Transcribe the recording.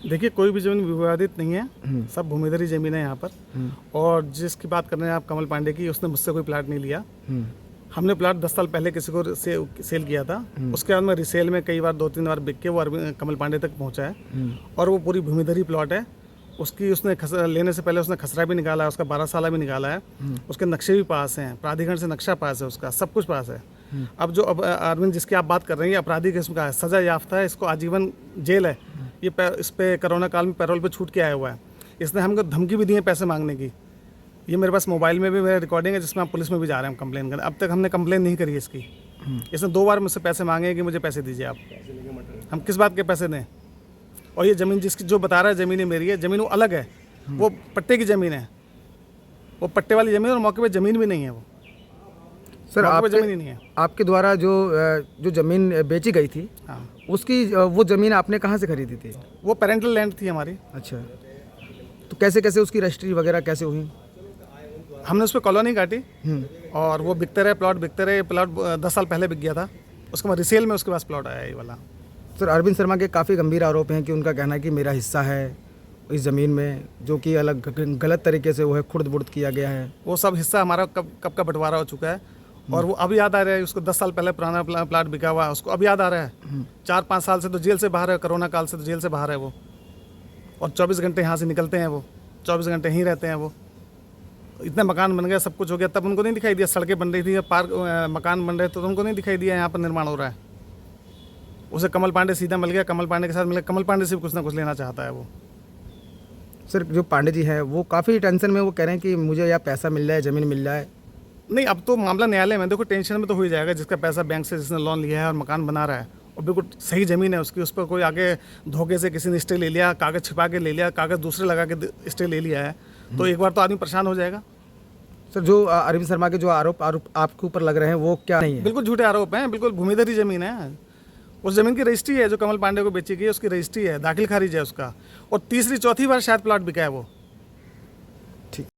देखिए, कोई भी ज़मीन विवादित नहीं है, सब भूमिधरी ज़मीन है यहाँ पर। और जिसकी बात कर रहे हैं आप कमल पांडे की, उसने मुझसे कोई प्लाट नहीं लिया। हमने प्लाट 10 साल पहले किसी को सेल किया था। उसके बाद में रिसेल में कई बार 2-3 बार बिक के वो कमल पांडे तक पहुँचा है। और वो पूरी भूमिधरी प्लॉट है। उसकी उसने लेने से पहले उसने खसरा भी निकाला है, उसका 12 साल भी निकाला है। उसके नक्शे भी पास हैं, प्राधिकरण से नक्शा पास है, उसका सब कुछ पास है। अब जो अरविंद जिसकी आप बात कर रहे हैं, अपराधी किस्म का है, सजा याफ्ता है, इसको आजीवन जेल है। ये इस पे कोरोना काल में पैरोल पे छूट के आया हुआ है। इसने हमको धमकी भी दी है पैसे मांगने की। ये मेरे पास मोबाइल में भी मेरा रिकॉर्डिंग है, जिसमें आप पुलिस में भी जा रहे हैं कंप्लेन करने। अब तक हमने कंप्लेन नहीं करी इसकी। इसने 2 बार मुझसे पैसे मांगे कि मुझे पैसे दीजिए आप। हम किस बात के पैसे दें? और ये ज़मीन जिसकी जो बता रहा है ज़मीन मेरी है, ज़मीन वो अलग है, वो पट्टे की ज़मीन है, वो पट्टे वाली ज़मीन, और मौके पे ज़मीन भी नहीं है। वो सर ज़मीन ही नहीं है। आपके द्वारा जो ज़मीन बेची गई थी, हाँ, उसकी वो ज़मीन आपने कहाँ से खरीदी थी? वो पेरेंटल लैंड थी हमारी। अच्छा, तो कैसे कैसे उसकी रजिस्ट्री वगैरह कैसे हुई? हमने उस पर कॉलोनी काटी और वो बिकते रहे, प्लॉट बिकते रहे। प्लॉट 10 साल पहले बिक गया था, उसके बाद रिसेल में उसके पास प्लॉट आया ये वाला। सर अरविंद शर्मा के काफ़ी गंभीर आरोप हैं कि उनका कहना है कि मेरा हिस्सा है इस ज़मीन में, जो कि अलग गलत तरीके से वो है खुर्द बुर्द किया गया है। वो सब हिस्सा हमारा कब का बंटवारा हो चुका है। और वो अब याद आ रहा है, उसको 10 साल पहले पुराना प्लाट बिका हुआ है, उसको अब याद आ रहा है। 4-5 साल से तो जेल से बाहर है, कोरोना काल से तो जेल से बाहर है वो। और 24 घंटे यहाँ से निकलते हैं वो, 24 घंटे यहीं रहते हैं वो। इतने मकान बन गए, सब कुछ हो गया, तब उनको नहीं दिखाई दिया। सड़कें बन रही थी, पार्क मकान बन रहे, तो उनको नहीं दिखाई दिया यहाँ पर निर्माण हो रहा है। उसे कमल पांडे सीधा मिल गया, कमल पांडे के साथ मिल गया। कमल पांडे से भी कुछ ना कुछ लेना चाहता है वो। सर जो पांडे जी हैं वो काफ़ी टेंशन में, वो कह रहे हैं कि मुझे या पैसा मिल जाए, ज़मीन मिल जाए। नहीं, अब तो मामला न्यायालय में। देखो, टेंशन में तो हो ही जाएगा। जिसका पैसा बैंक से जिसने लोन लिया है और मकान बना रहा है, और बिल्कुल सही ज़मीन है उसकी, उस पर कोई आगे धोखे से किसी ने स्टे ले लिया, कागज़ छिपा के ले लिया, कागज़ दूसरे लगा के स्टे ले लिया है, तो एक बार तो आदमी परेशान हो जाएगा। सर जो अरविंद शर्मा के जो आरोप आपके ऊपर लग रहे हैं वो क्या नहीं है? बिल्कुल झूठे आरोप हैं, बिल्कुल भूमिधरी ज़मीन है। उस ज़मीन की रजिस्ट्री है जो कमल पांडे को बेची गई है, उसकी रजिस्ट्री है, दाखिल खारिज है उसका। और तीसरी चौथी बार शायद प्लॉट बिका है वो।